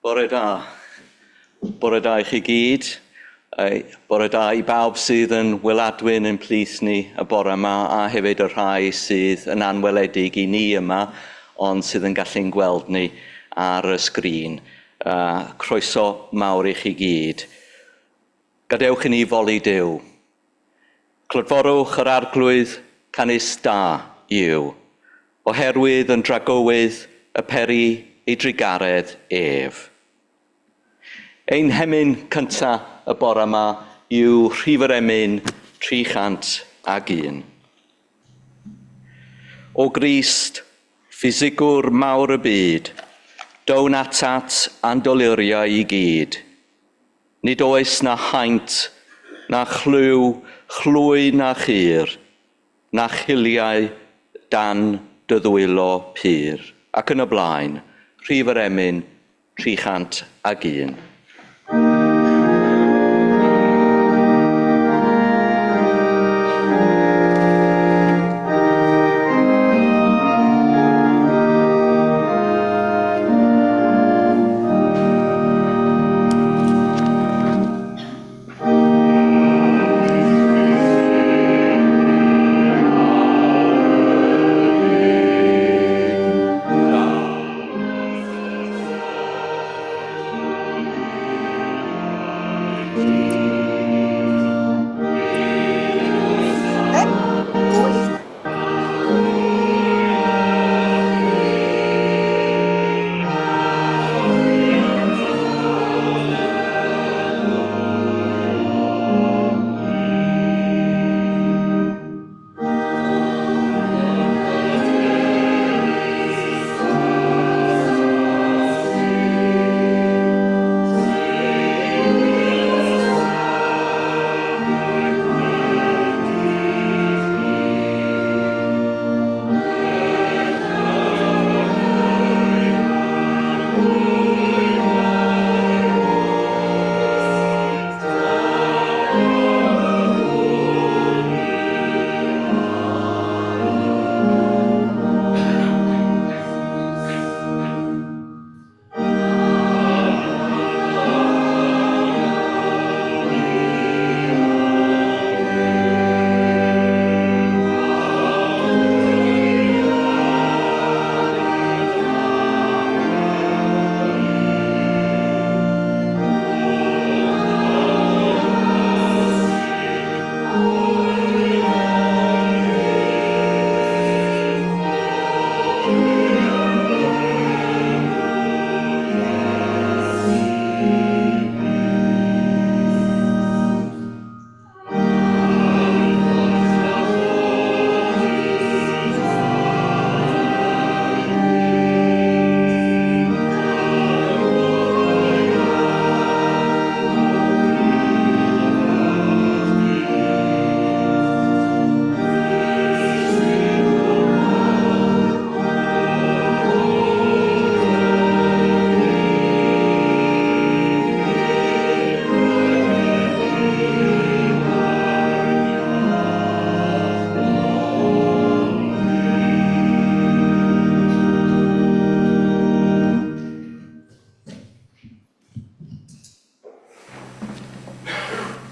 Bore da. Bore da I chi gyd. Bore da I bawb sydd yn weladwyn yn plith ni y bore yma a hefyd y rhai sydd yn anweledig I ni yma ond sydd yn gallu'n gweld ni ar y sgrin. Croeso mawr I chi gyd. Gadewch I ni foli Duw. Clodforwch yr arglwydd canys da yw, oherwydd yn dragowydd y peri ei drigaredd ef. Ein hemyn cyntaf y bore yma yw rhif yr emyn 301. O Grist, ffisigwr mawr y byd, down atat a'n doluriau I gyd. Nid oes na haint, na chlw, chlwy na chyr, na chiliau dan dy ddwylo pyr. Ac yn y blaen, rhif yr emyn 301.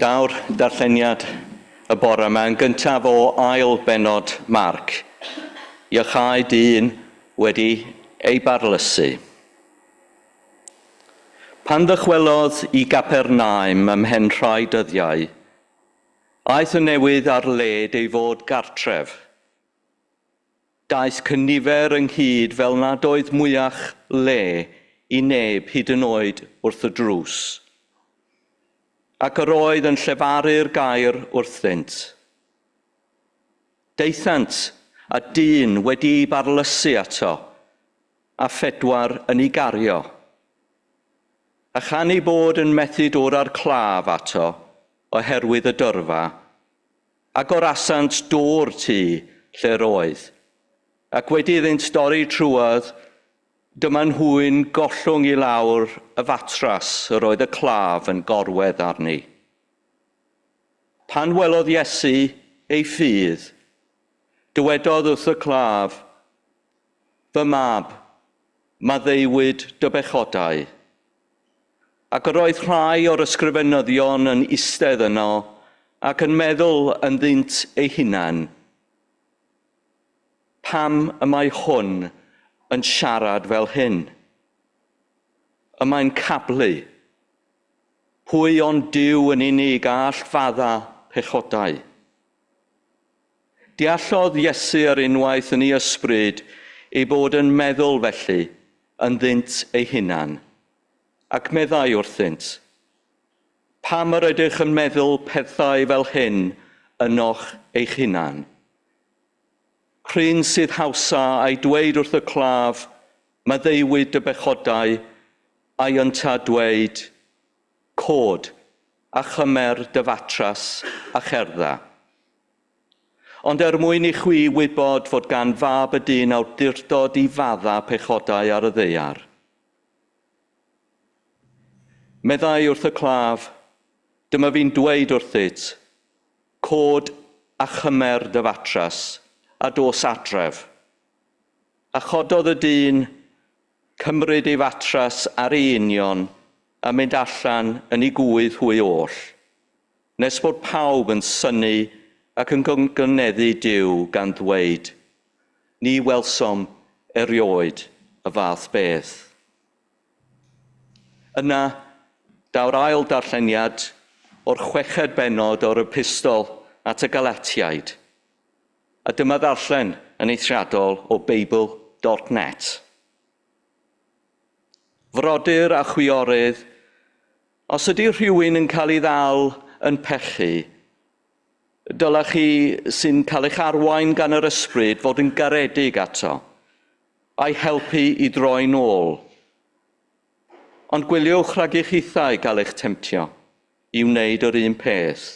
Daw'r darlleniad y bore yma yn gyntaf o ail benod Marc. Iachau dyn wedi ei barlysu. Pan ddychwelodd I Gapernaum ym mhen rhai dyddiau, aeth y newydd ar led ei fod gartref. Daeth cynifer ynghyd fel nad oedd mwyach le I neb hyd yn oed wrth y drws. Ac yr oedd yn llefaru'r gair wrthynt. Deithant a dyn wedi barlysu ato, a phedwar yn ei gario. A chan ei bod yn methu dod ar claf ato, oherwydd y dyrfa, ac o'r asant dôr tŷ lle roedd. Ac wedi iddynt dorri trwodd, dyma nhw'n gollwng I lawr y fatras yr oedd y claf yn gorwedd arni. Pan welodd Iesu ei ffydd, dywedodd wrth y claf, fy mab, maddeuwyd dy bechodau. Ac yr oedd rhai o'r ysgrifenyddion yn eistedd yno ac yn meddwl ynddynt eu hunan, pam y mae hwn yn siarad fel hyn? Y mae'n cablu. Pwy ond Duw yn unig a all fadda pechodau? Deallodd Iesu ar unwaith yn ei ysbryd ei bod yn meddwl felly ynddynt eu hunan, ac meddai wrthynt, pam yr ydych yn meddwl pethau fel hyn ynoch eich hunan? Cryn sydd hawsa a'i dweud wrth y claf, maddeuwyd y bechodau, a'i ynta dweud, cod a chymer dy fatras a cherdda. Ond mwyn i chwi wybod fod gan fab y dyn awdurdod i fadda pechodau ar y ddaear. Meddai wrth y claf, dyma fi'n dweud wrthyt, cod a chymer dy fatras a dos adref. A chododd y dyn, cymryd ei fatras ar ei union a mynd allan yn ei gwydd hwy oll, nes bod pawb yn synnu ac yn gynyddu Duw gan ddweud, ni welsom erioed y fath beth. Yna, daw'r ail darlleniad o'r 6 bennod o'r epistol at y Galatiaid, a dyma ddarllen yn eithriadol o Beibl.net. Frodyr a chwiorydd, os ydy rhywun yn cael ei ddal yn pechu, dylech chi sy'n cael eich arwain gan yr ysbryd fod yn garedig ato, a'i helpu i droi nôl. Ond gwyliwch rhag eich hithau gael eich temtio i wneud yr un peth.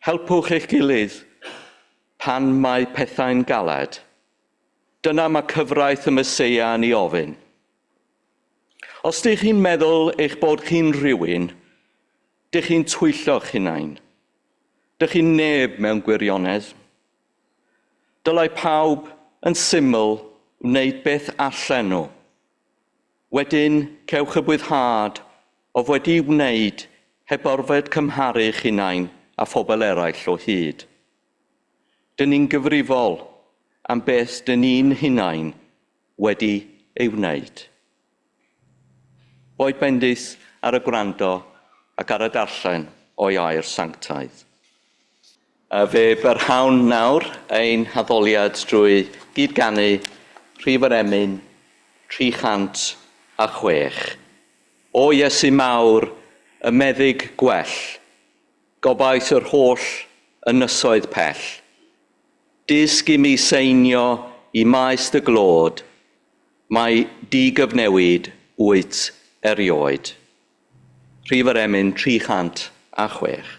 Helpwch eich gilydd pan mae pethau'n galed. Dyna mae cyfraith y Meseia yn ei ofyn. Os ydych chi'n meddwl eich bod chi'n rhywun, dych chi'n twyllo'ch hunain. Dych chi'n neb mewn gwirionedd. Dylai pawb yn syml wneud beth allan nhw. Wedyn, cewch y bwyddhad o wedi wneud heb orfod cymharu'ch hunain a phobl eraill o hyd. Dyn ni'n gyfrifol am beth dyn ni'n hunain wedi ei wneud. Boed bendith ar y gwrando ac ar y darllen o Iair Sanctaidd. Fe byrhawn nawr ein haddoliad drwy gydganu Rhif yr Emyn 306. O Iesu mawr, y meddyg gwell, gobaith yr holl ynysoedd pell. Dysg i mi seinio i maes dy glod, mae digyfnewid wyt erioed. Rhif yr Emyn 306.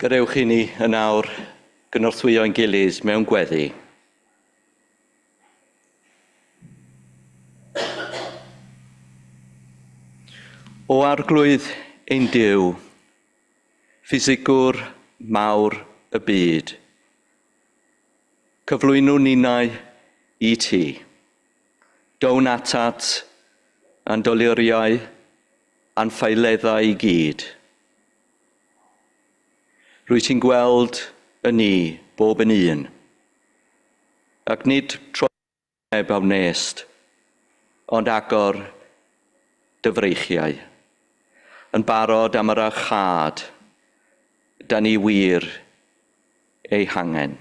Gadewch i ni yn awr gynorthwyo'n gilydd mewn gweddi. O arglwydd ein Duw, ffisigwr mawr y byd, cyflwyno ninnau i ti, down atat a'n doluriau a'n ffaileddau i gyd. Rwy ti'n gweld y ni bob yn un, ac nid troeb a wnest, ond agor dyfreichiau, yn barod am yr achad, da ni wir ei hangen.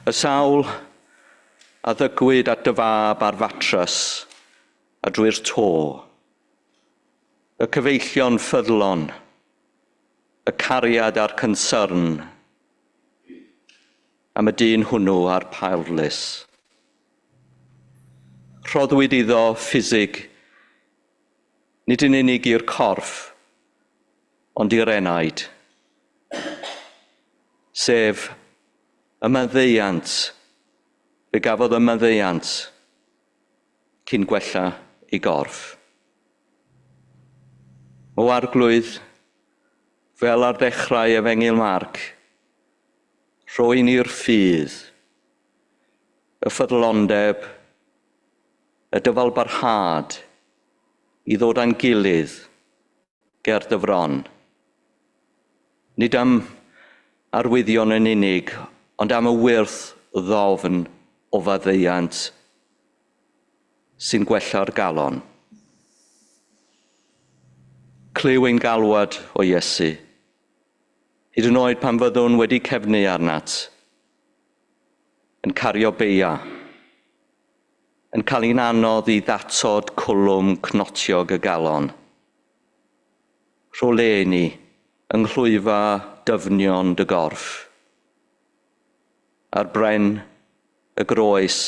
Y sawl a ddygwyd at dy fab ar fatrys a drwy'r to, y cyfeillion ffyddlon, y cariad a'r concern am y dyn hwnnw a'r pairlys. Rhoddwyd iddo ffisig, nid yn unig i'r corff, ond i'r enaid, sef y maddeuant, fe gafodd y maddeuant cyn gwella ei gorff. O arglwydd, fel ar ddechrau Efengil Marc, rhoi ni'r ffydd, y ffyddlondeb, y dyfalbarhad i ddod â'n gilydd ger dyfron. Nid am arwyddion yn unig, ond am y wyrth ddofn o faddeuant sy'n gwella'r galon. Clyw ein galwad o Iesu, hyd yn oed pan fyddwn wedi cefnu arnat, yn cario beia, yn cael ein anodd i ddatod cwlwm cnotiog y galon. Rho le ni yng nghlwyfa dyfnion dy gorff, ar bren y groes,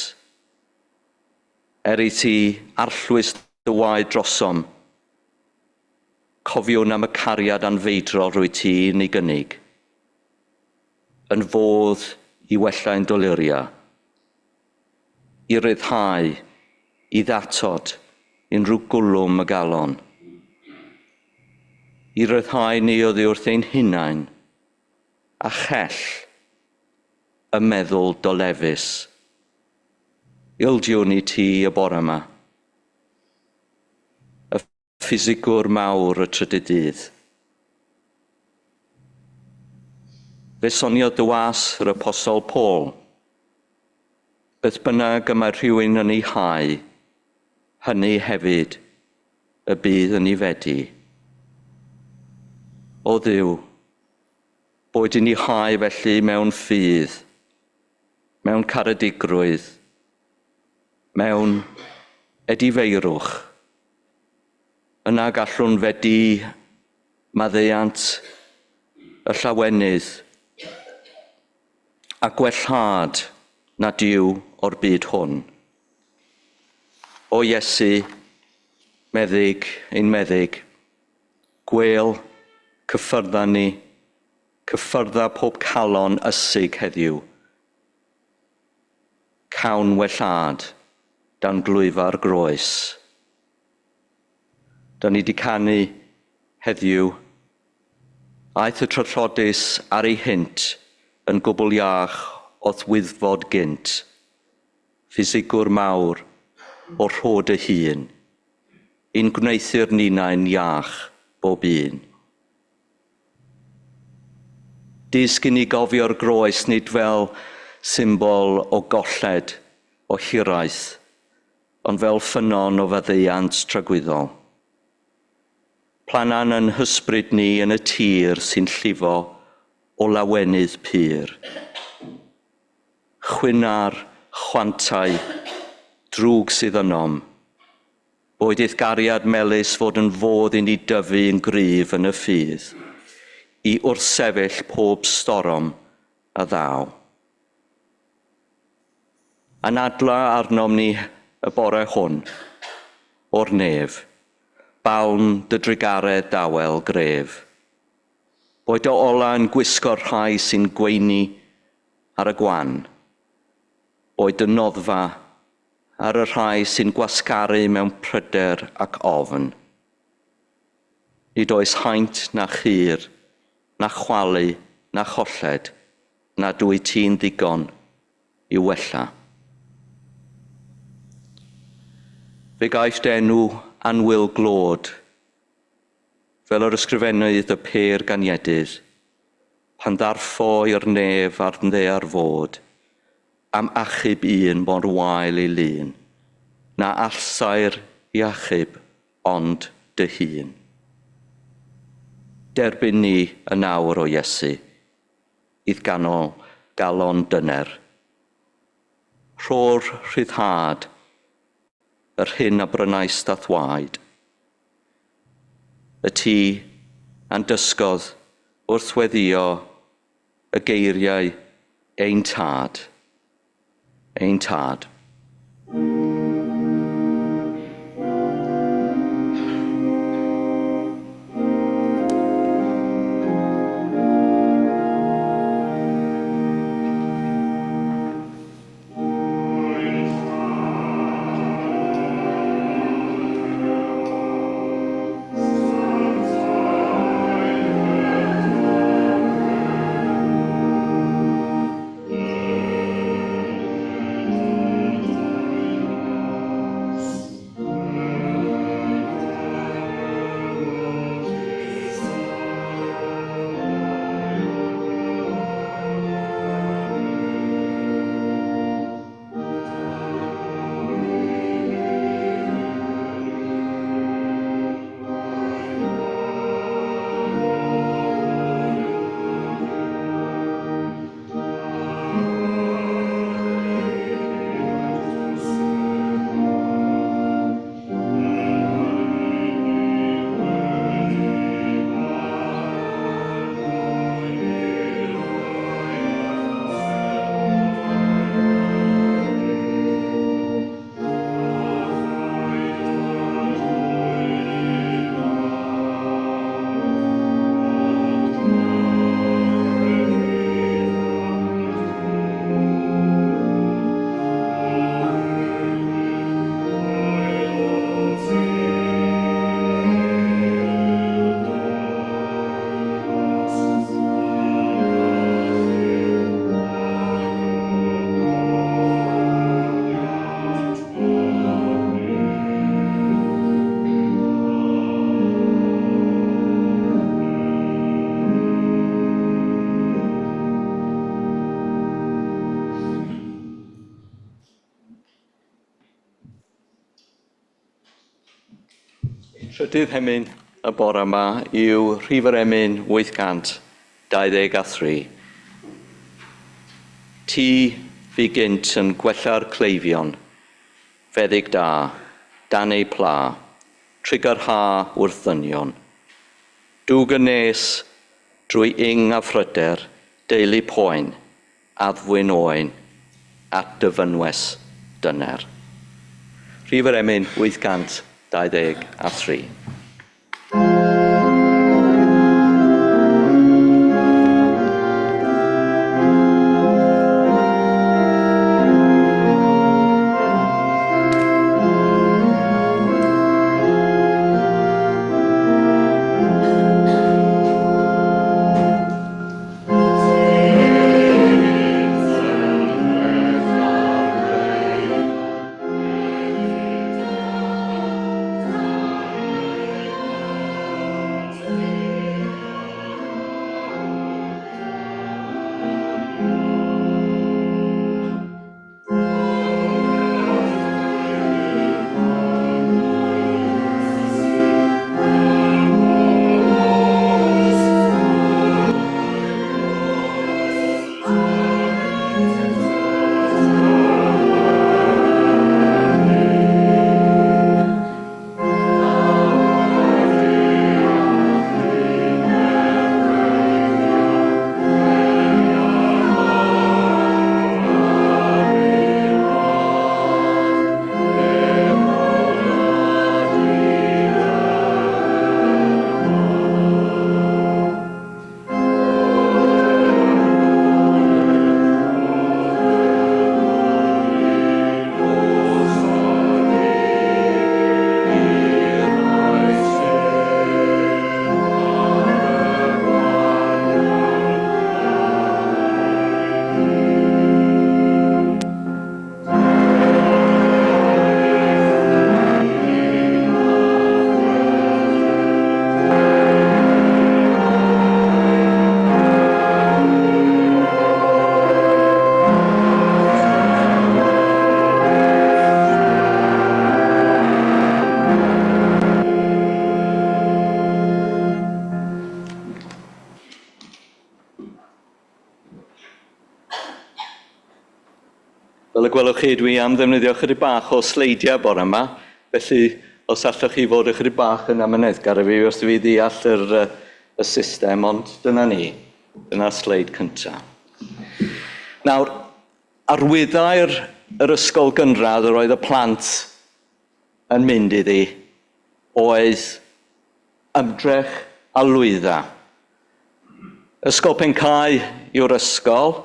i ti arllwys dy waed drosom, cofiwn am y cariad anfeidrol rwy ti yn ei gynnig, yn fodd i wellau'n dolyria, i ryddhau, i ddatod unrhyw gwlwm y galon, i ryddhau ni oddi wrth ein hunain, a chell y meddwl dolefus. Ildiwn i ti y bore yma, y ffisigwr mawr y trydydd dydd. Fe soniodd dy was yr apostol Paul, beth bynnag y mae rhywun yn ei hau, hynny hefyd y bydd yn ei fedi. O Dduw, boed yn ei hau felly mewn ffydd, mewn caredigrwydd, mewn edifeirwch, yna gallwn fedi maddeuant y llawenydd a gwellhad na Duw o'r byd hwn. O Iesu, meddyg ein meddyg, gwel cyffyrdda ni, cyffyrdda pob calon ysig heddiw, cawn wellhad dan glwyfa'r groes. Da ni di canu heddiw, aeth y trylhodus ar ei hynt yn gwbl iach oedd wyddfod gynt, ffisigwr mawr o rhod y hun, un gwneithir ninnau'n iach bob un. Disg i ni gofio'r groes nid fel symbol o golled, o hiraeth, ond fel ffynon o faddeuant tragwyddol. Planan yn hysbryd ni yn y tir sy'n llifo o lawenydd pyr. Chwynar chwantau, drwg sydd ynom, boed eith gariad melys fod yn fodd i ni dyfu yn gryf yn y ffydd, i wrthsefyll pob storom a ddaw. Anadla arnom ni y bore hwn, o'r nef, bawn dy drigaredd dawel gref, Boed o ola yn gwisgo'r rhai sy'n gweini ar y gwan. Boed y noddfa ar y rhai sy'n gwasgaru mewn pryder ac ofn. Nid oes haint na chur, na chwalu, na cholled, na dwy ti'n ddigon i wella. Fe gaiff enw anwyl glod, fel yr ysgrifennydd y pêr ganiedydd, pan ddarffo i'r nef a'r ddear fod, am achub un mor wael ei lun, na allsair i achub ond dy hun. Derbyn ni y nawr o Iesu, idd ganol galon dyner. Rho'r rhyddhad, yr hyn a brynais dathwaed. Y ti a'n dysgodd wrth weddio y geiriau ein tad. Ein tad. Trydydd hemyn y bore yma yw rhif yr emyn 823. Ti fi gynt yn gwella'r cleifion, feddyg da, dan ei pla, trigger ha wrth ddynion. Dŵg y nes drwy ing a phryder, deulu poen, addwyn oen, at dyfynwes dyner. Rhif yr emyn 823. Fel y gwelwch chi, dwi am ddefnyddio chydig bach o sleidiau bore yma. Felly, os allwch chi fod ychydig bach yn amyneddgar i fi wrth i fi ddeall y system, ond dyna ni. Dyna'r sleid cyntaf. Nawr, arwyddau'r ysgol gynradd yr oedd y plant yn mynd iddi oedd ymdrech a lwydda. Ysgol Pencau yw'r ysgol,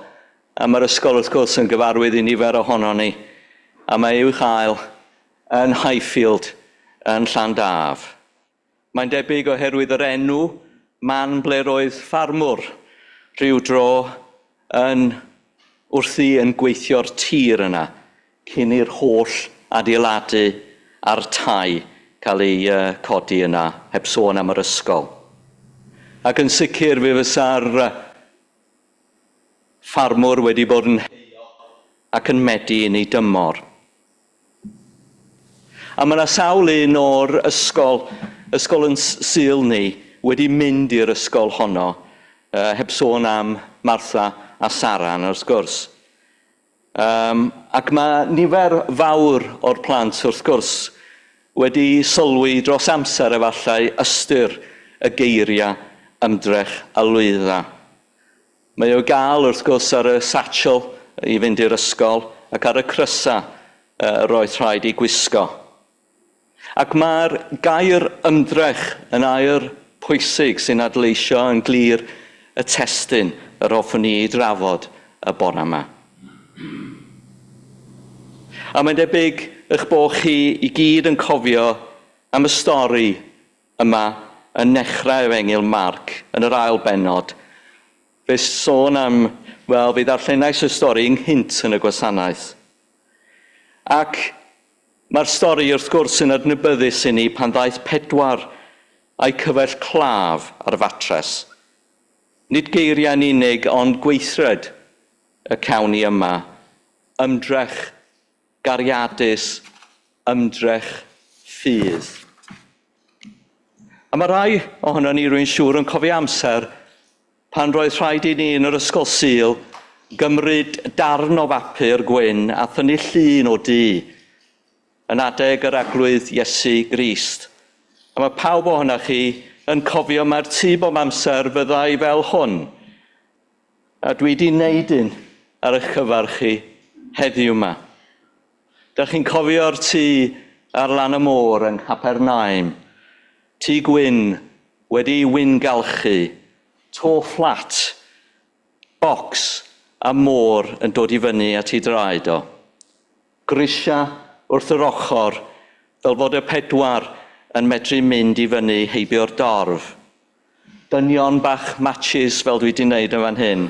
a mae'r ysgol wrth gwrs yn gyfarwydd i nifer ohono ni, a mae i'w chael yn Highfield yn Llandaf. Mae'n debyg oherwydd yr enw man ble roedd ffarmwr rhyw dro wrthi yn gweithio'r tir yna cyn i'r holl adeiladu a'r tai cael ei codi yna, heb sôn am yr ysgol. Ac yn sicr fe fysa'r ffarmwr wedi bod yn heio ac yn medu yn ei dymor. A mae yna sawl un o'r ysgol yn Sul ni wedi mynd i'r ysgol honno, heb sôn am Martha a Saran wrth gwrs. Ac mae nifer fawr o'r plant wrth gwrs wedi sylwi dros amser efallai ystyr y geiriau ymdrech a lwydda. Mae o gael wrth gwrs ar y satchel i fynd i'r ysgol ac ar y crysa roedd rhaid i gwisgo. Ac mae'r gair ymdrech yn air pwysig sy'n adleisio yn glir y testun yr hoffwn ni i drafod y bore yma. A mae'n debyg eich bod chi i gyd yn cofio am y stori yma yn nechrau Efengyl Marc yn yr ail bennod. Fe sôn am, wel, fe ddarllenais y stori ynghynt yn y Gwasanaeth. Ac mae'r stori wrth gwrs yn adnabyddus i ni pan ddaeth Pedwar a'i cyfell claf ar fatres. Nid geiriau'n unig ond gweithred y cawni yma, ymdrech gariadus, ymdrech ffydd. A mae rai ohono ni rwy'n siŵr yn cofio amser pan roedd rhaid i ni yn yr ysgol Sul gymryd darn o bapur gwyn a thynnu llun o dŷ yn adeg yr Eglwys Iesu Grist. A mae pawb ohonoch chi yn cofio mae'r tŷ bob amser fyddai fel hwn. A dwi wedi wneud un ar eich cyfar chi heddiw yma. Dych chi'n cofio'r tŷ ar lan y môr yng Nghapernaum. Tŷ gwyn wedi wyngalchu, to fflat, bocs a môr yn dod i fyny at ei draed o. Grisia wrth yr ochr, fel fod y Pedwar yn medru mynd i fyny heibio'r dorf. Dynion bach matches fel dwi wedi wneud yn fan hyn.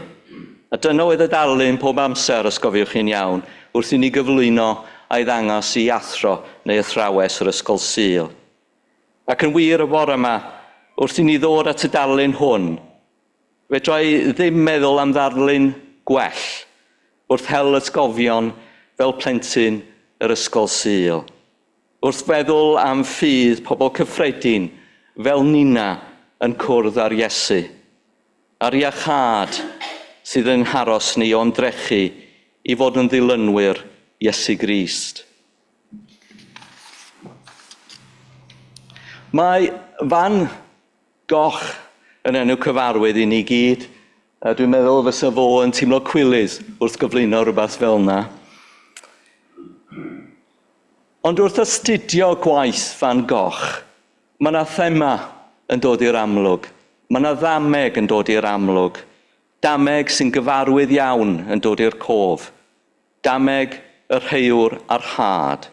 A dyna oedd y darlun pob amser, os gofiwch chi'n iawn, wrth i ni gyflwyno a'i ddangos i athro neu athrawes yr ysgol Sul. Ac yn wir y bore yma, wrth i ni ddod at y darlun hwn, fedra i ddim meddwl am ddarlun gwell wrth hel ysgofion fel plentyn yr ysgol Sul. Wrth feddwl am ffydd pobl cyffredin fel Nina yn cwrdd ar Iesu. Ar iachad sydd yn haros ni o'n drechu i fod yn ddilynwyr Iesu Grist. Mae fan goch yn enw cyfarwydd i ni gyd, a dwi'n meddwl fysa fo yn teimlo cwilydd wrth gyflwyno rhywbeth fel yna. Ond wrth astudio gwaith fan goch, mae yna thema yn dod i'r amlwg. Mae yna ddameg yn dod i'r amlwg. Dameg sy'n gyfarwydd iawn yn dod i'r cof. Dameg y rheiwr a'r had.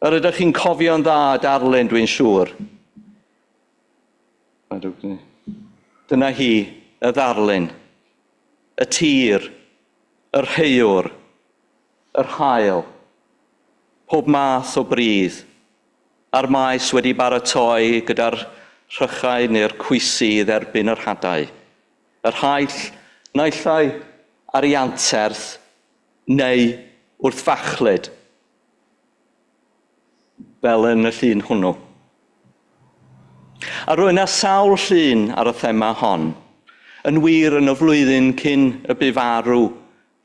Yr ydych chi'n cofio'n dda darlun, dwi'n siŵr. Dyna hi, y ddarlun. Y tir, yr rheiwr, yr hael. Pob math o bridd. A'r maes wedi baratoi gyda'r rhychau neu'r cwysydd erbyn yr hadau. Yr haill naillai ar ei anterth neu wrth fachlyd, fel yn y llun hwnnw. A roedd yna sawl llun ar y thema hon, yn wir yn y flwyddyn cyn y bu farw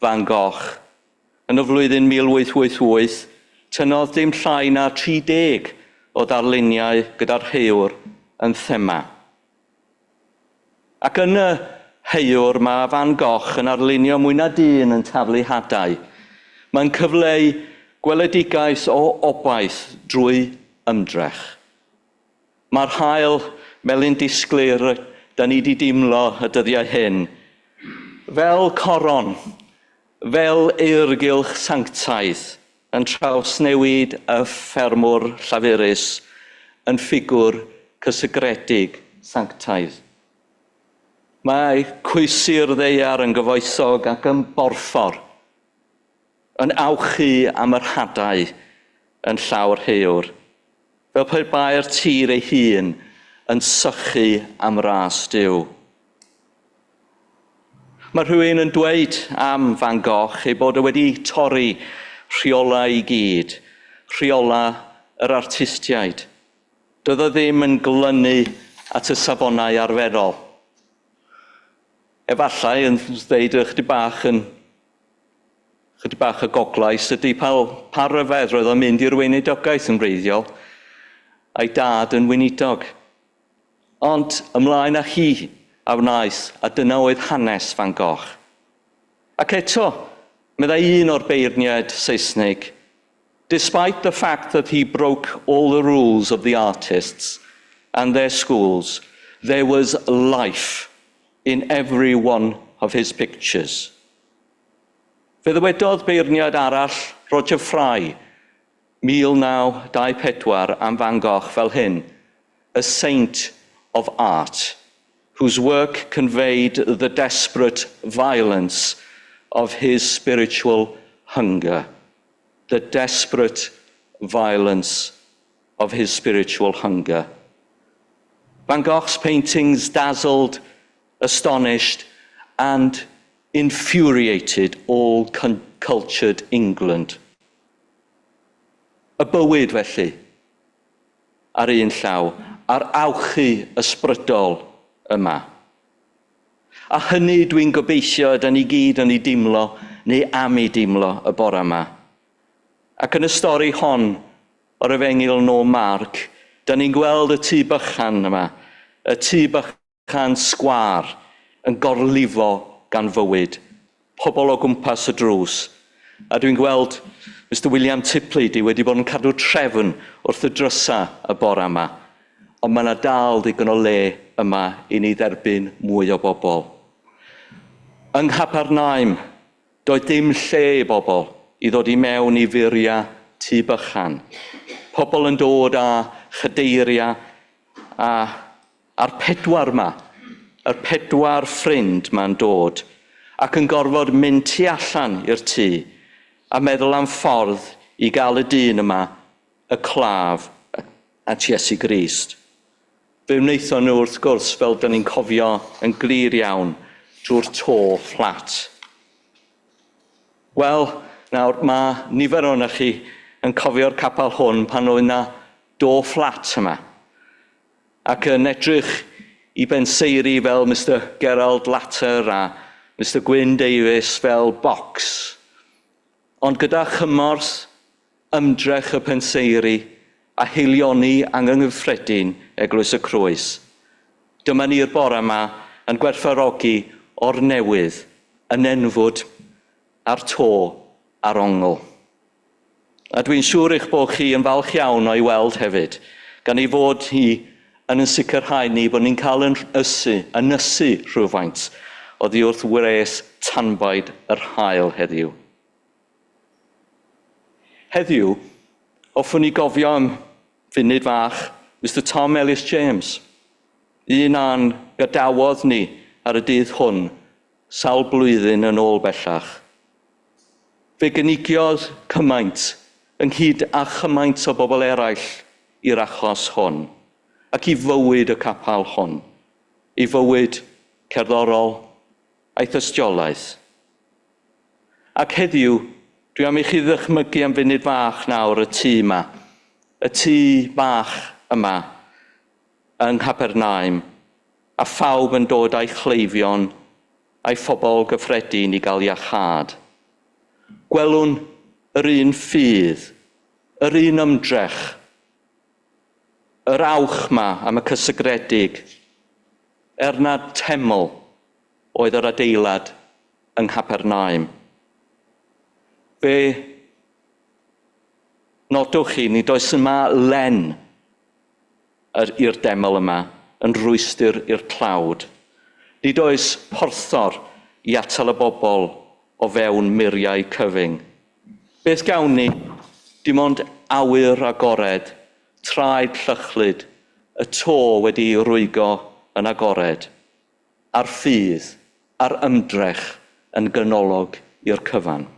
Van Gogh. yn y flwyddyn 1888, tynnodd dim llai na 30 o ddarluniau gyda'r rhewr yn thema. Ac yn y rhewr mae Van Gogh yn arlunio mwy na dyn yn taflu hadau. Mae'n cyfleu gweledigaeth o obaith drwy ymdrech. Mae'r haul melyn disglir da ni wedi dimlo y dyddiau hyn, fel coron, fel eirgylch sanctaidd, yn trawsnewid y ffermwr llafurus yn ffigwr cysegredig sanctaidd. Mae cwysu'r ddeiar yn gyfoethog ac yn borffor, yn awchu am yr hadau yn llawr rhewr, fel pe bai'r tir ei hun yn sychu am ras Duw. Mae rhywun yn dweud am Van Gogh ei bod wedi torri rheola i gyd, rheola yr artistiaid. Doedd o ddim yn glynu at y safonau arferol. Efallai yn dweud ychydig bach y goglais ydy pa ryfedd roedd o'n mynd i'r weinidogaeth yn wreiddiol, a'i dad yn weinidog. Ond ymlaen â hi a wnaeth, a dyna oedd hanes Van Gogh. Ac eto, meddai un o'r beirniaid Saesnig, despite the fact that he broke all the rules of the artists and their schools, there was life in every one of his pictures. Fe ddywedodd beirniad arall, Roger Fry, 1924 am Van Gogh fel hyn, a saint of art, whose work conveyed the desperate violence of his spiritual hunger. The desperate violence of his spiritual hunger. Van Gogh's paintings dazzled, astonished, and infuriated all cultured England. Y bywyd felly, ar un llaw, a'r awchu ysbrydol yma. A hynny dwi'n gobeithio da ni gyd yn ei dimlo, neu am ei dimlo y bore yma. Ac yn y stori hon, o'r Efengil No Marc, da ni'n gweld y tŷ bychan yma, y tŷ bychan sgwar, yn gorlifo gan fywyd, pobl o gwmpas y drws. A dwi'n gweld Mr William Tipley wedi bod yn cadw trefn wrth y drysa y bore yma, ond mae yna dal digon o le yma i ni dderbyn mwy o bobl. Yng Nghapernaum, doedd dim lle i bobl i ddod i mewn i furia tŷ bychan. Pobl yn dod â chadeiria a'r pedwar yma, yr 4 ffrind ma'n dod, ac yn gorfod mynd tu allan i'r tŷ a meddwl am ffordd i gael y dyn yma, y claf at Iesu Grist. Fe wnaethon nhw wrth gwrs fel da ni'n cofio yn glir iawn drwy'r to fflat. Wel, nawr mae nifer o'na chi yn cofio'r capel hwn pan oedd yna do fflat yma. Ac yn edrych i benseiri fel Mr Gerald Latter a Mr Gwyn Davies fel bocs. Ond gyda chymorth, ymdrech y penseiri a heilioni anghyffredin Eglwys y Crwys. Dyma ni'r bore yma yn gwerthfawrogi o'r newydd, yn enfwd a'r to a'r ongl. A dwi'n siŵr eich bod chi yn falch iawn o'i weld hefyd, gan ei fod hi yn sicrhau ni bod ni'n cael ynysu rhywfaint oddi wrth wres tanbaid yr haul heddiw. Heddiw, hoffwn ni gofio am funud fach Mr Tom Ellis James, un a'n gadawodd ni ar y dydd hwn, sawl blwyddyn yn ôl bellach. Fe gynigiodd cymaint, ynghyd â chymaint o bobl eraill i'r achos hwn, ac i fywyd y capel hwn, i fywyd cerddorol a'i tystiolaeth. Ac heddiw, dwi am i chi ddychmygu am funud fach nawr y tŷ yma, y tŷ bach yma yng Nghapernaum, a phawb yn dod â'i chleifion a'i phobl gyffredin i gael iachad. Gwelwn yr un ffydd, yr un ymdrech, yr awch ma am y cysygredig, na teml oedd yr adeilad yng Nghapernaum. Fe nodwch chi, nid oes yma len i'r deml yma yn rwystyr i'r tlawd. Nid oes porthor i atal y bobl o fewn muriau cyfyng. Beth gawn ni, dim ond awyr agored, traed llychlyd, y to wedi rwygo yn agored, a'r ffydd, a'r ymdrech yn gynolog i'r cyfan.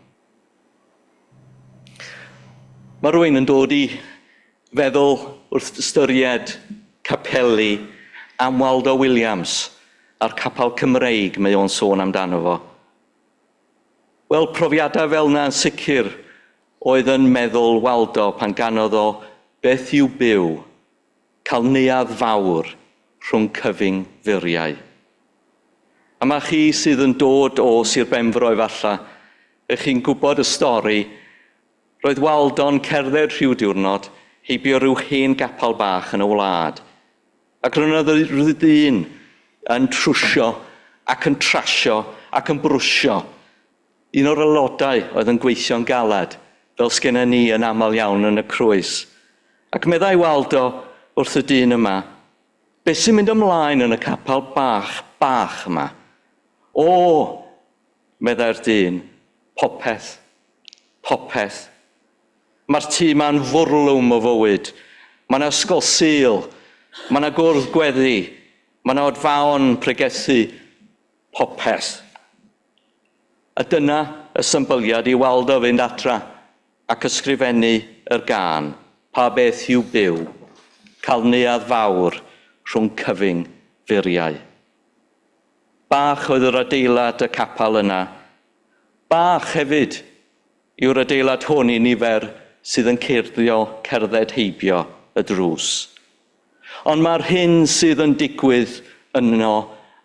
Mae rhywun yn dod i feddwl wrth ystyried capeli am Waldo Williams a'r capel Cymreig mae o'n sôn amdano fo. Wel, profiadau fel yna'n sicr oedd yn meddwl Waldo pan ganodd o beth yw byw, cael neuadd fawr rhwng cyfyng furiau. A mae chi sydd yn dod o Sir Benfro efalla, ych chi'n gwybod y stori, roedd Waldo'n cerdded rhyw diwrnod heibio rhyw hen gapal bach yn y wlad. Ac roedd y dyn yn trwsio ac yn trasio ac yn brwsio. Un o'r aelodau oedd yn gweithio'n galad, fel sgennyn ni yn aml iawn yn y Crwys. Ac meddai Waldo wrth y dyn yma, beth sy'n mynd ymlaen yn y capel bach yma? O, meddai'r dyn, popeth. Mae'r tŷ ma'n fwrlwm o fywyd. Mae yna ysgol sul, mae yna gwrdd gweddi, mae yna odfaon pregethu, popeth. A dyna y symboliad i Waldo fynd adra ac ysgrifennu yr gân, pa beth yw byw, cael neuadd fawr rhwng cyfyng furiau. Bach oedd yr adeilad y capel yna. Bach hefyd yw'r adeilad hwn i nifer sydd yn cerdded heibio y drws. Ond mae'r hyn sydd yn digwydd yno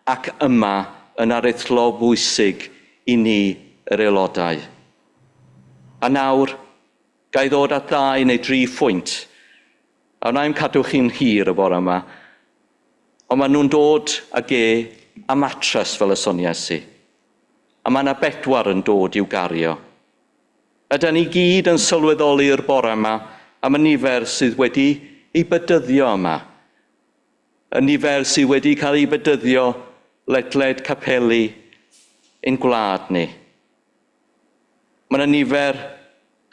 ac yma yn aruthrol bwysig i ni yr aelodau. A nawr, gai ddod at 2 neu 3 phwynt. A wna'i'm cadw chi'n hir y bore yma, ond maen nhw'n dod ag a matres fel y soniais i. A mae yna 4 yn dod i'w gario. Yda ni gyd yn sylweddoli'r bore yma am y nifer sydd wedi ei bedyddio yma. Y nifer sydd wedi cael ei bedyddio ledled capeli ein gwlad ni. Mae yna nifer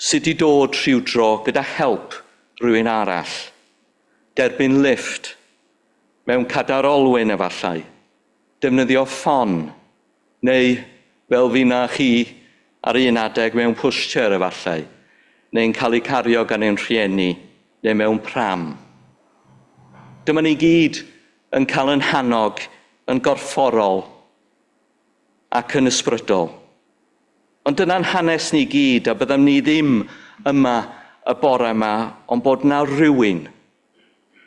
sydd wedi dod rhywdro gyda help rhywun arall. Derbyn lifft, mewn cadarolwyn efallai, defnyddio ffon, neu fel fi na chi ar un adeg mewn pushchair efallai, neu'n cael ei cario gan ein rhieni, neu mewn pram. Dyma ni gyd yn cael yn hannog, yn gorfforol ac yn ysbrydol. Ond dyna'n hanes ni gyd, a byddem ni ddim yma y bore yma, ond bod na rhywun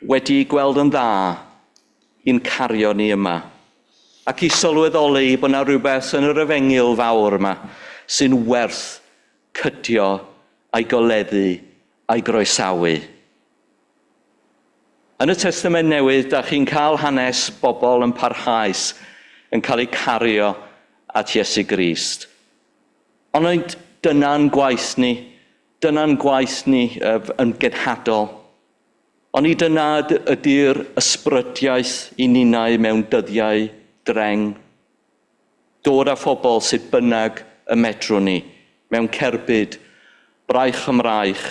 wedi gweld yn dda i'n cario ni yma. Ac i sylweddoli bod na rhywbeth yn yr efengyl fawr yma sy'n werth cydio a'i goleddu a'i groesawu. Yn y Testament Newydd, da chi'n cael hanes bobl yn parhaus yn cael eu cario at Iesu Grist. Ond dyna'n gwaith ni yn genhadol. Ond dyna ydy'r ysbrydiaeth i ninnau mewn dyddiau dreng. Dod â phobl sydd bynnag y medrwn ni, mewn cerbyd, braich ymraich,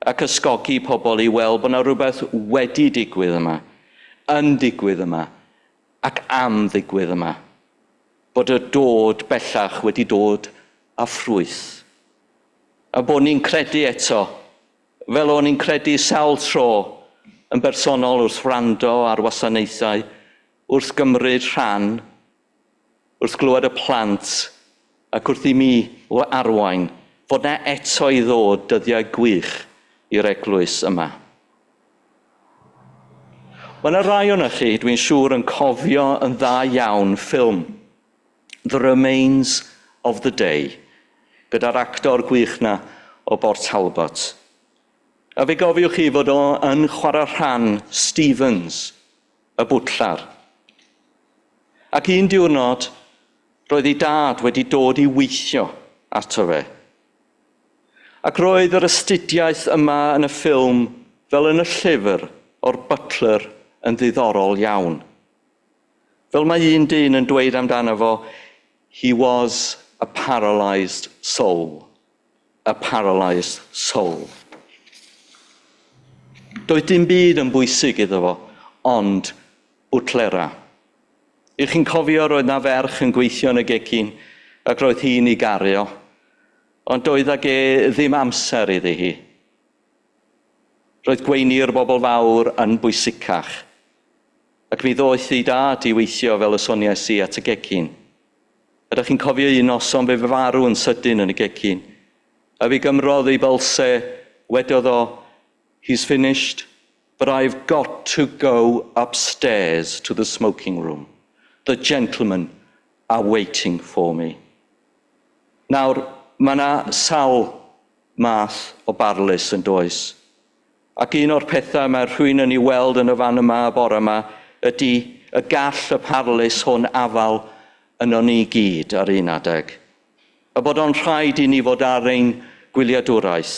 ac ysgogi pobl i weld bod yna rhywbeth wedi digwydd yma, yn digwydd yma, ac am ddigwydd yma. Bod y dod bellach wedi dod a ffrwyth. A bod ni'n credu eto, fel o'n i'n credu sawl tro, yn bersonol wrth wrando ar wasanaethau, wrth gymryd rhan, wrth glywed y plant, ac wrth i mi o arwain, fod na eto i ddod dyddiau gwych i'r eglwys yma. Mae yna rai o'na chi, dwi'n siŵr, yn cofio yn dda iawn ffilm The Remains of the Day, gyda'r actor gwych na o Bort Talbot. A fe gofiwch chi fod o yn chwarae rhan Stevens, y bwtlar. Ac un diwrnod, roedd ei dad wedi dod i weithio ato fe. Ac roedd yr astudiaeth yma yn y ffilm fel yn y llyfr o'r butler yn ddiddorol iawn. Fel mae un dyn yn dweud amdano fo, he was a paralysed soul. A paralysed soul. Doedd dim byd yn bwysig iddo fo, ond bwtlera. I chi'n cofio roedd na ferch yn gweithio yn y gegin ac roedd hi'n ei gario, ond doedd ag e ddim amser iddi hi. Roedd gweini'r bobl fawr yn bwysicach, ac mi ddoeth ei dad i weithio fel y soniais i at y gegin. Ydych chi'n cofio un noson fe farw yn sydyn yn y gegin, a fi gymrodd ei bylse, wedodd o, he's finished, but I've got to go upstairs to the smoking room. The gentlemen are waiting for me. Nawr, mae yna sawl math o barlus yn does. Ac un o'r pethau mae rhywun yn ei weld yn y fan yma y bore yma ydy y gall y parlus hwn afal yno ni gyd ar un adeg. A bod o'n rhaid i ni fod ar ein gwyliadwraeth.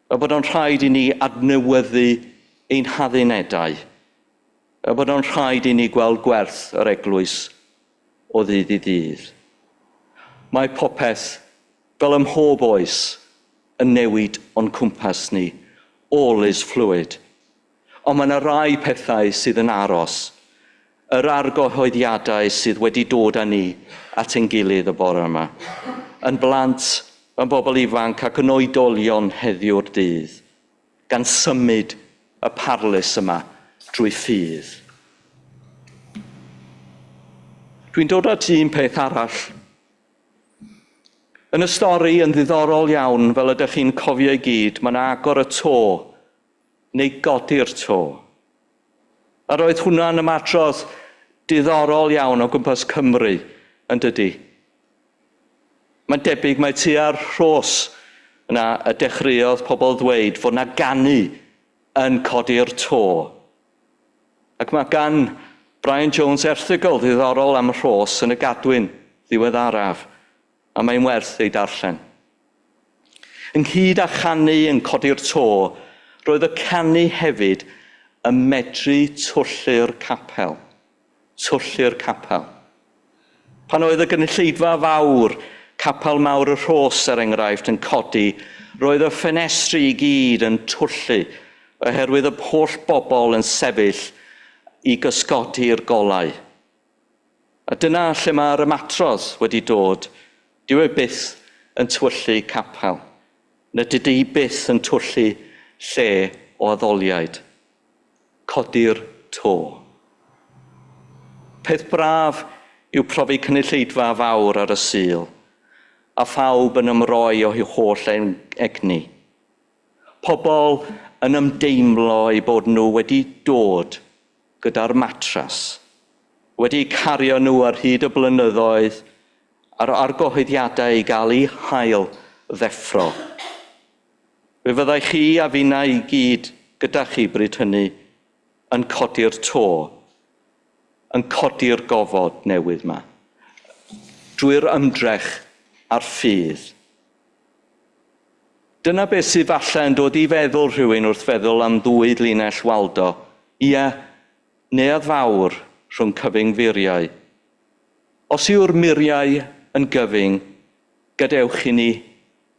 A bod o'n rhaid i ni adnewyddu ein haddunedau. A bod o'n rhaid i ni gweld gwerth yr eglwys o ddydd i ddydd. Mae popeth, fel ym mhob oes, yn newid o'n cwmpas ni. All is fluid. Ond mae yna rai pethau sydd yn aros. Yr argyhoeddiadau sydd wedi dod â ni at ein gilydd y bore yma. Yn blant, yn bobl ifanc ac yn oedolion heddiw'r dydd, gan symud y parlus yma drwy ffydd. Dwi'n dod at un peth arall. Yn y stori yn ddiddorol iawn, fel ydych chi'n cofio i gyd, mae'n agor y to, neu godi'r to. A roedd hwnna'n ymadrodd diddorol iawn o gwmpas Cymru, yn dydy. Mae'n debyg mai tua'r rhos yna y dechreuodd pobl ddweud fod na ganu yn codi'r to. Ac mae gan Brian Jones erthygl ddiddorol am rhos yn y Gadwyn ddiweddaraf, a mae'n werth ei darllen. Ynghyd â chanu yn codi'r to, roedd y canu hefyd yn medru twllur capel. Twllur capel. Pan oedd y gynulleidfa fawr, capel mawr y rhos er enghraifft yn codi, roedd y ffenestri i gyd yn twllu, oherwydd y holl bobl yn sefyll i gysgodi'r golau. A dyna lle mae'r ymatrodd wedi dod. Dyw e byth yn twyllu capel, na dydy byth yn twyllu lle o addoliaid. Codi'r to. Peth braf yw profi cynulleidfa fawr ar y Sul, a phawb yn ymroi o holl egni. Pobl yn ymdeimlo eu bod nhw wedi dod gyda'r matras, wedi cario nhw ar hyd y blynyddoedd a'r argyhoeddiadau i gael eu hail ddeffro. Fe fyddai chi a finna i gyd gyda chi bryd hynny yn codi'r to, yn codi'r gofod newydd yma, drwy'r ymdrech a'r ffydd. Dyna beth sydd falle yn dod i feddwl rhywun wrth feddwl am ddwy linell Waldo, ie, neuadd fawr rhwng cyfyngfuriau. Os yw'r muriau yn gyfyng, gadewch i ni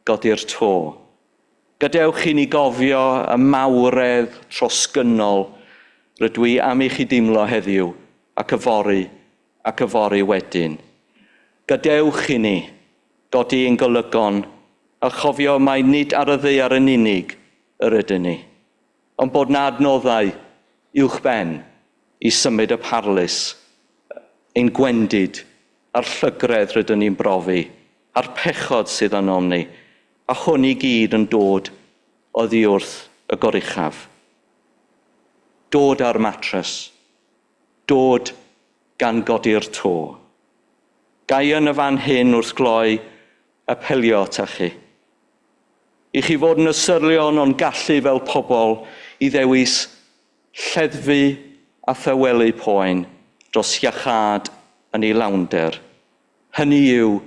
godi'r to. Gadewch i ni gofio y mawredd trosgynnol rydw i am i chi deimlo heddiw ac yfory wedyn. Gadewch i ni godi ein golygon a chofio mai nid ar y ddaear yn unig yr ydyn ni, ond bod na adnoddau uwchben i symud y parlus, ein gwendid a'r llygredd rydyn ni'n brofi, a'r pechod sydd ynom ni, a hwn i gyd yn dod oddi wrth y goruchaf. Dod ar matras, dod gan godi'r to. Gai yn y fan hyn wrth gloi apelio ata chi. I chi fod yn ysyrlion o'n gallu fel pobl i ddewis lleddfu a thawelu poen dros iachad yn ei lawnder. Hynny yw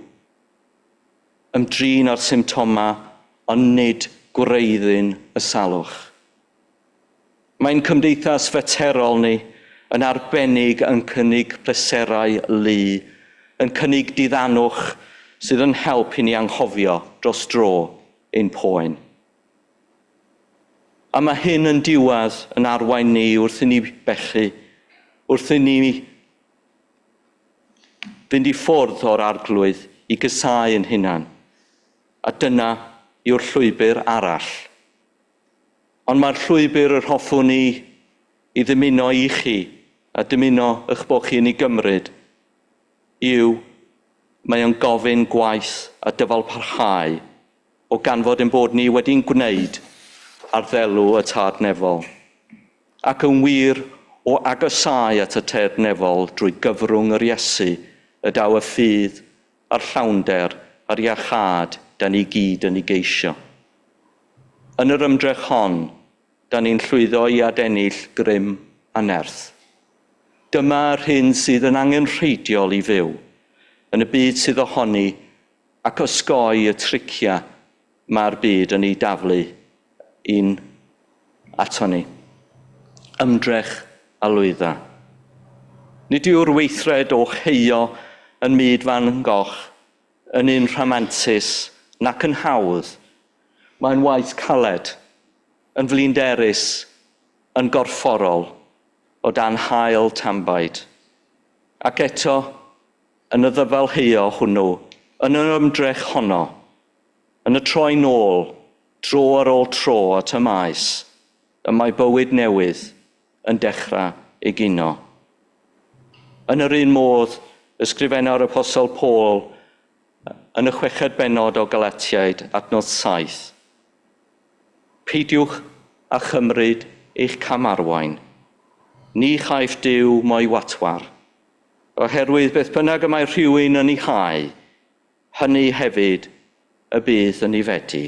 ymdrin ar symptoma ond nid gwreiddyn y salwch. Mae'n cymdeithas feterol ni yn arbennig yn cynnig pleserau lu, yn cynnig diddanwch sydd yn help i ni anghofio dros dro ein poen. A mae hyn yn diwedd yn arwain ni wrth i ni bechu, wrth i ni fynd i ffwrdd o'r arglwydd i gysau yn hunan. A dyna yw'r llwybr arall. Ond mae'r llwybr yr hoffwn ni i ddymuno i chi a dymuno eich bod chi'n ei gymryd yw mae o'n gofyn gwaith a dyfal parhau o ganfod ein bod ni wedi'n gwneud ar ddelw y tad nefol, ac yn wir o agosau at y tad nefol drwy gyfrwng yr Iesu y daw y ffydd a'r llawnder a'r iachad da ni gyd yn ei geisio. Yn yr ymdrech hon, da ni'n llwyddo i adennill grym a nerth. Dyma'r hyn sydd yn angenrheidiol i fyw, yn y byd sydd ohoni ac osgoi y tricia mae'r byd yn ei daflu un ato ni. Ymdrech a lwydda. Nid yw'r weithred o heio yn myd fan goch yn un rhamantus nac yn hawdd. Mae'n waith caled, yn flinderus, yn gorfforol o dan hael tambaid. Ac eto, yn y ddyfal heio hwnnw, yn yr ymdrech honno, yn y troi nôl, tro ar ôl tro at y maes, y mae bywyd newydd yn dechrau egino. Yn yr un modd, ysgrifenno'r Apostol Paul yn y 6 bennod o Galatiaid adnod 7. Peidiwch a chymryd eich camarwain. Ni chaiff Duw mo'i watwar, oherwydd beth bynnag y mae rhywun yn ei hau, hynny hefyd y bydd yn ei fedi.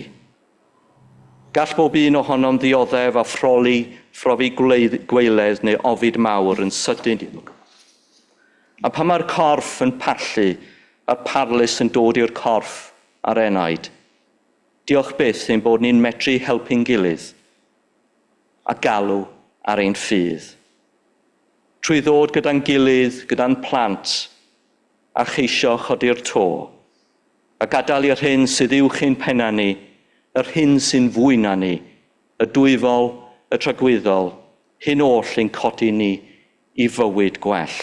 Gall bob un ohonom ddioddef a phrofi gweiledd neu ofid mawr yn sydyn. A pan mae'r corff yn pallu a'r parlus yn dod i'r corff a'r enaid, diolch byth ein bod ni'n medru helpu'n gilydd a galw ar ein ffydd. Trwy ddod gyda'n gilydd, gyda'n plant, a cheisio chodi'r to, a gadael i'r hyn sydd uwch ein penna ni, yr hyn sy'n fwy na ni, y dwyfol, y tragwyddol, hyn oll ein codi ni i fywyd gwell.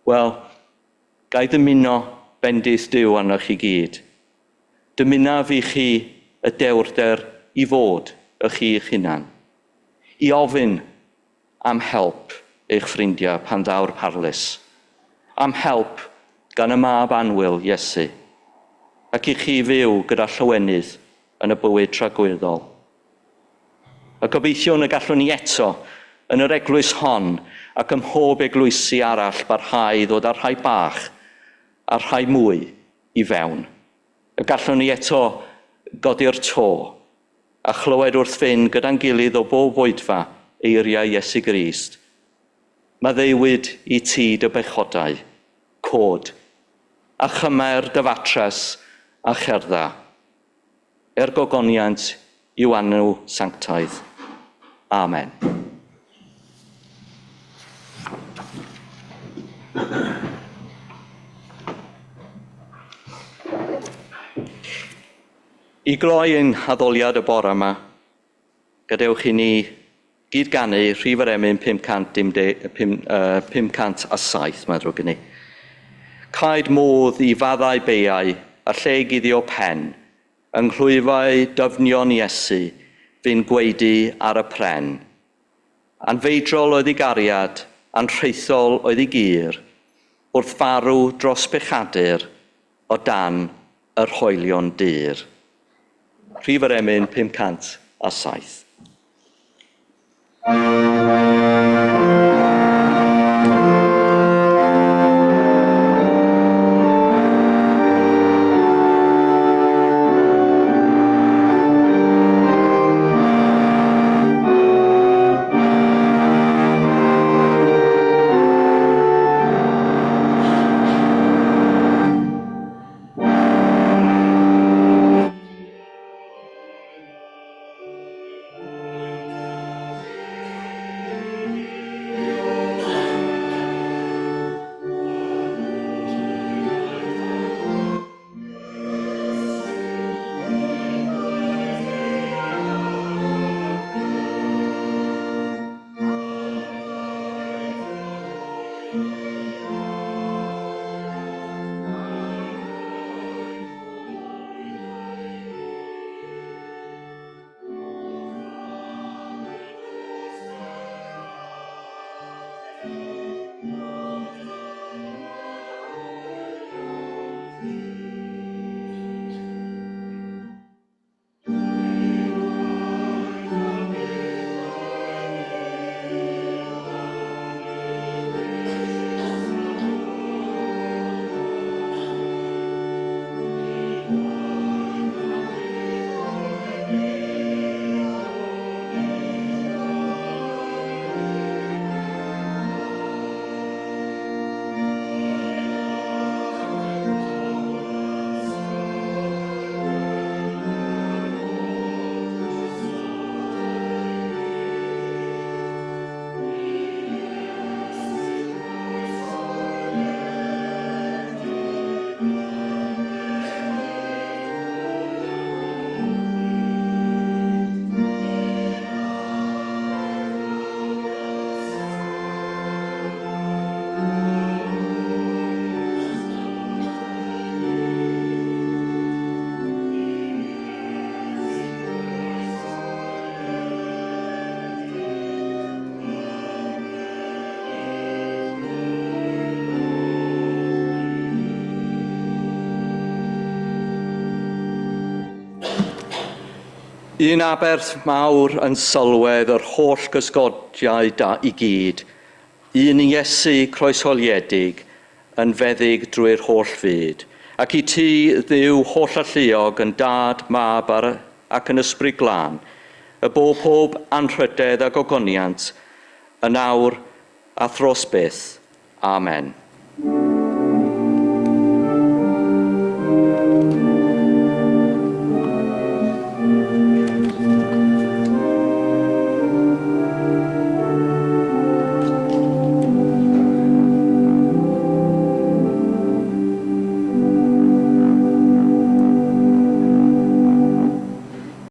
Wel, gai ddymuno bendith Duw arnoch chi gyd. Dymuno fi chi y dewrder i fod y chi eich hunan. I ofyn am help eich ffrindiau pan ddaw'r parlus. Am help gan y mab anwyl Iesu. Ac i chi fyw gyda llawenydd yn y bywyd tragwyddol. A gobeithio y gallwn ni eto yn yr eglwys hon ac ym mhob eglwysi arall barhau ddod â'r rhai bach a'r rhai mwy i fewn. Y gallwn ni eto godi'r to a chlywed wrth fynd gyda'n gilydd o bob oedfa eiriau Iesu Grist. Maddeuwyd i ti dy bechodau, cod, a chymer dy fatres a cherdda. Gogoniant yw anw sanctaidd. Amen. I gloi ein haddoliad y bore yma, gadewch i ni gydganu rhif yr emyn 507, mae'n drwg i ni. Caid modd i faddau beiau a lle guddio pen, yng nghlwyfau dyfnion Iesu fi'n gweudu ar y pren. Anfeidrol oedd ei gariad, anrheithol oedd ei gyr, wrth farw dros bechadur o dan yr hoelion dyr. Rhif yr emyn 507. Un aberth mawr yn sylwedd yr holl gysgodiau i gyd, un i Iesu croesholiedig yn feddyg drwy'r holl fyd, ac i ti, Dduw holl alluog, yn dad, mab ac yn ysbryd glân, y bo pob anrhydedd a gogoniant, yn awr a thros byth. Amen.